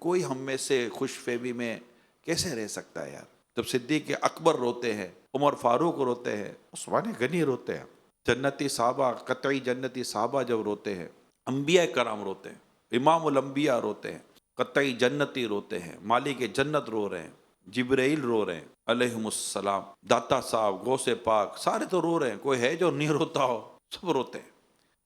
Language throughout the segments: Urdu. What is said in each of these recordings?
کوئی ہم میں سے خوش فہمی میں کیسے رہ سکتا ہے یار؟ جب صدیق اکبر روتے ہیں، عمر فاروق روتے ہیں، عثمان غنی روتے ہیں، جنتی صحابہ، قطعی جنتی صحابہ جب روتے ہیں، انبیاء کرام روتے ہیں، امام الانبیاء روتے ہیں، قطعی جنتی روتے ہیں، مالک جنت رو رہے ہیں، جبرائیل رو رہے ہیں علیہم السلام، داتا صاحب، غوث پاک، سارے تو رو رہے ہیں، کوئی ہے جو نہیں روتا ہو؟ سب روتے ہیں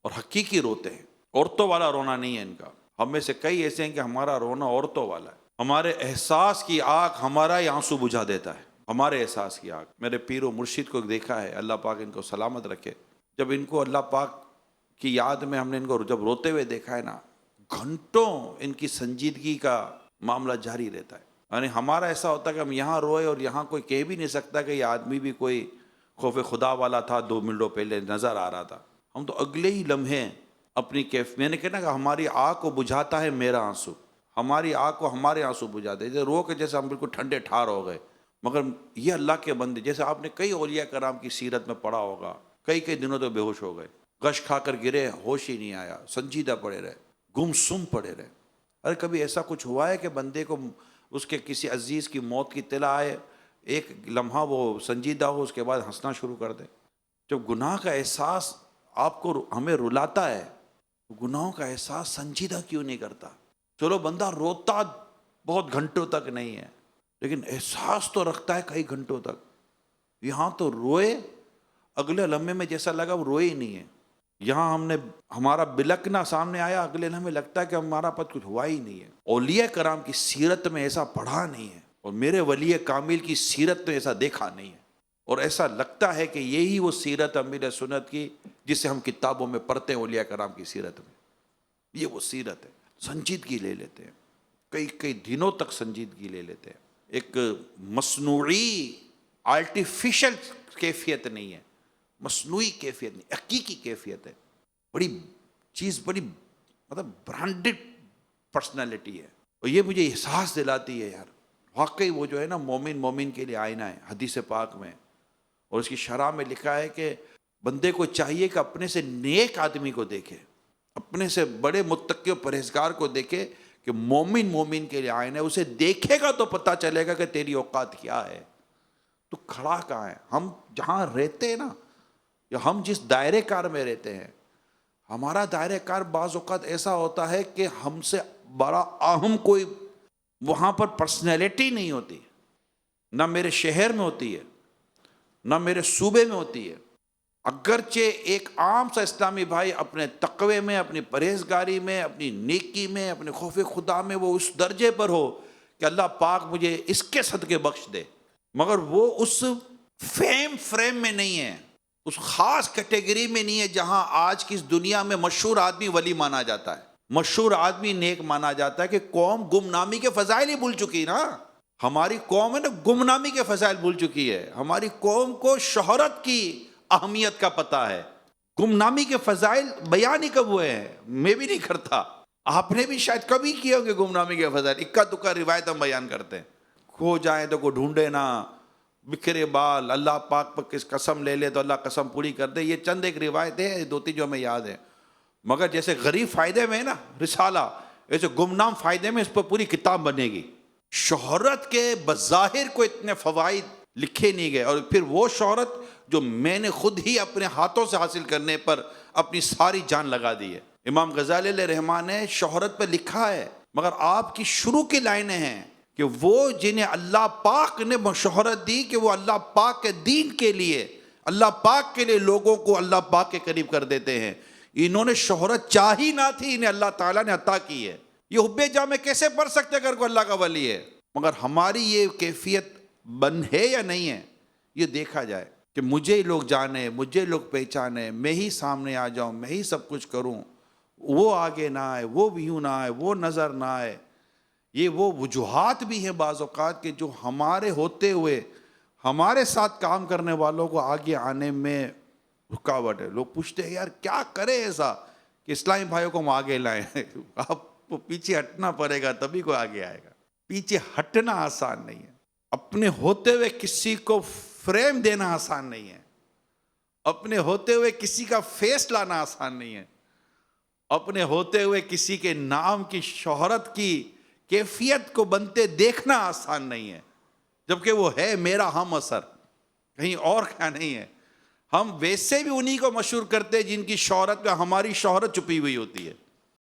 اور حقیقی روتے ہیں۔ عورتوں والا رونا نہیں ہے ان کا۔ ہم میں سے کئی ایسے ہیں کہ ہمارا رونا عورتوں والا ہے، ہمارے احساس کی آگ ہمارا ہی آنسو بجھا دیتا ہے، ہمارے احساس کی آگ۔ میرے پیر و مرشد کو دیکھا ہے، اللہ پاک ان کو سلامت رکھے، جب ان کو اللہ پاک کی یاد میں ہم نے ان کو جب روتے ہوئے دیکھا ہے نا، گھنٹوں ان کی سنجیدگی کا معاملہ جاری رہتا ہے۔ یعنی ہمارا ایسا ہوتا ہے کہ ہم یہاں روئے اور یہاں کوئی کہہ بھی نہیں سکتا کہ یہ آدمی بھی کوئی خوف خدا والا تھا، 2 منٹوں پہلے نظر آ رہا تھا۔ ہم تو اگلے ہی لمحے اپنی کیف، میں نے کہنا کہ ہماری آگ کو بجھاتا ہے میرا آنسو، ہماری آگ کو ہمارے آنسو بجھاتے ہیں، رو کے جیسے ہم بالکل ٹھنڈے ٹھار ہو گئے۔ مگر یہ اللہ کے بندے، جیسے آپ نے کئی اولیاء کرام کی سیرت میں پڑھا ہوگا، کئی دنوں تو بے ہوش ہو گئے، غش کھا کر گرے، ہوش ہی نہیں آیا، سنجیدہ پڑے رہے، گم سم پڑے رہے۔ ارے کبھی ایسا کچھ ہوا ہے کہ بندے کو اس کے کسی عزیز کی موت کی اطلاع آئے، ایک لمحہ وہ سنجیدہ ہو، اس کے بعد ہنسنا شروع کر دے؟ جب گناہ کا احساس آپ کو ہمیں رلاتا ہے، گناہوں کا احساس سنجیدہ کیوں نہیں کرتا؟ چلو بندہ روتا بہت گھنٹوں تک نہیں ہے، لیکن احساس تو رکھتا ہے کئی گھنٹوں تک۔ یہاں تو روئے، اگلے لمحے میں جیسا لگا وہ روئے ہی نہیں ہے۔ یہاں ہم نے ہمارا بلکنا سامنے آیا، اگلے لمحے لگتا ہے کہ ہمارا پتہ کچھ ہوا ہی نہیں ہے۔ اولیاء کرام کی سیرت میں ایسا پڑھا نہیں ہے، اور میرے ولی کامل کی سیرت میں ایسا دیکھا نہیں ہے، اور ایسا لگتا ہے کہ یہی وہ سیرت امیر سنت کی جسے ہم کتابوں میں پڑھتے ہیں اولیاء کرام کی سیرت میں، یہ وہ سیرت ہے۔ سنجیدگی لے لیتے ہیں، کئی دنوں تک سنجیدگی لے لیتے ہیں۔ ایک مصنوعی آرٹیفیشل کیفیت نہیں ہے، مصنوعی کیفیت نہیں، حقیقی کیفیت ہے۔ بڑی چیز، بڑی مطلب برانڈڈ پرسنالٹی ہے، اور یہ مجھے احساس دلاتی ہے یار، واقعی وہ جو ہے نا مومن کے لیے آئینہ ہے حدیث پاک میں، اور اس کی شرح میں لکھا ہے کہ بندے کو چاہیے کہ اپنے سے نیک آدمی کو دیکھے، اپنے سے بڑے متقی و پرہیزگار کو دیکھے کہ مومن کے لیے آئینہ ہے، اسے دیکھے گا تو پتہ چلے گا کہ تیری اوقات کیا ہے، تو کھڑا کہاں ہے۔ ہم جہاں رہتے ہیں نا، یا ہم جس دائرے کار میں رہتے ہیں، ہمارا دائرہ کار بعض اوقات ایسا ہوتا ہے کہ ہم سے بڑا اہم کوئی وہاں پر پرسنالٹی نہیں ہوتی، نہ میرے شہر میں ہوتی ہے، نہ میرے صوبے میں ہوتی ہے۔ اگرچہ ایک عام سا اسلامی بھائی اپنے تقوی میں، اپنی پرہیزگاری میں، اپنی نیکی میں، اپنے خوف خدا میں وہ اس درجے پر ہو کہ اللہ پاک مجھے اس کے صدقے بخش دے، مگر وہ اس فریم میں نہیں ہے، اس خاص کیٹیگری میں نہیں ہے جہاں آج کی اس دنیا میں مشہور آدمی ولی مانا جاتا ہے، مشہور آدمی نیک مانا جاتا ہے، کہ قوم گمنامی کے فضائل ہی بھول چکی نا۔ ہماری قوم ہے نا، گمنامی کے فضائل بھول چکی ہے۔ ہماری قوم کو شہرت کی اہمیت کا پتہ ہے، گمنامی کے فضائل بیان ہی کب ہوئے ہیں؟ میں بھی نہیں کرتا، آپ نے بھی شاید کبھی کیے ہوں گے گمنامی کے فضائل۔ اکا دکا روایت ہم بیان کرتے ہیں، کھو جائیں تو کوئی ڈھونڈے نہ، بکھرے بال، اللہ پاک پر کس قسم لے لے تو اللہ قسم پوری کر دے، یہ چند ایک روایتیں ہیں، 2-3 جو ہمیں یاد ہیں۔ مگر جیسے غریب فائدے میں ہے نا رسالہ، ایسے گمنام فائدے میں اس پر پوری کتاب بنے گی۔ شہرت کے بظاہر کو اتنے فوائد لکھے نہیں گئے، اور پھر وہ شہرت جو میں نے خود ہی اپنے ہاتھوں سے حاصل کرنے پر اپنی ساری جان لگا دی ہے۔ امام غزالی علیہ رحمٰن نے شہرت پہ لکھا ہے، مگر آپ کی شروع کی لائنیں ہیں کہ وہ جنہیں اللہ پاک نے شہرت دی کہ وہ اللہ پاک کے دین کے لیے، اللہ پاک کے لیے لوگوں کو اللہ پاک کے قریب کر دیتے ہیں۔ انہوں نے شہرت چاہی نہ تھی، انہیں اللہ تعالیٰ نے عطا کی ہے۔ یہ حب جامع کیسے پڑھ سکتے اگر کوئی اللہ کا ولی ہے؟ مگر ہماری یہ کیفیت بن ہے یا نہیں ہے، یہ دیکھا جائے کہ مجھے لوگ جانے، مجھے لوگ پہچانے، میں ہی سامنے آ جاؤں، میں ہی سب کچھ کروں، وہ آگے نہ آئے، وہ ویو نہ آئے، وہ نظر نہ آئے۔ یہ وہ وجوہات بھی ہیں بعض اوقات کہ جو ہمارے ہوتے ہوئے ہمارے ساتھ کام کرنے والوں کو آگے آنے میں رکاوٹ ہے۔ لوگ پوچھتے ہیں یار کیا کرے ایسا کہ اسلامی بھائیوں کو ہم آگے لائیں؟ آپ کو پیچھے ہٹنا پڑے گا تبھی کوئی آگے آئے گا۔ پیچھے ہٹنا آسان نہیں ہے، اپنے ہوتے ہوئے کسی کو فریم دینا آسان نہیں ہے، اپنے ہوتے ہوئے کسی کا فیس لانا آسان نہیں ہے، اپنے ہوتے ہوئے کسی کے نام کی شہرت کی کیفیت کو بنتے دیکھنا آسان نہیں ہے، جبکہ وہ ہے میرا ہم اثر، کہیں اور کا نہیں ہے۔ ہم ویسے بھی انہی کو مشہور کرتے ہیں جن کی شہرت میں ہماری شہرت چھپی ہوئی ہوتی ہے۔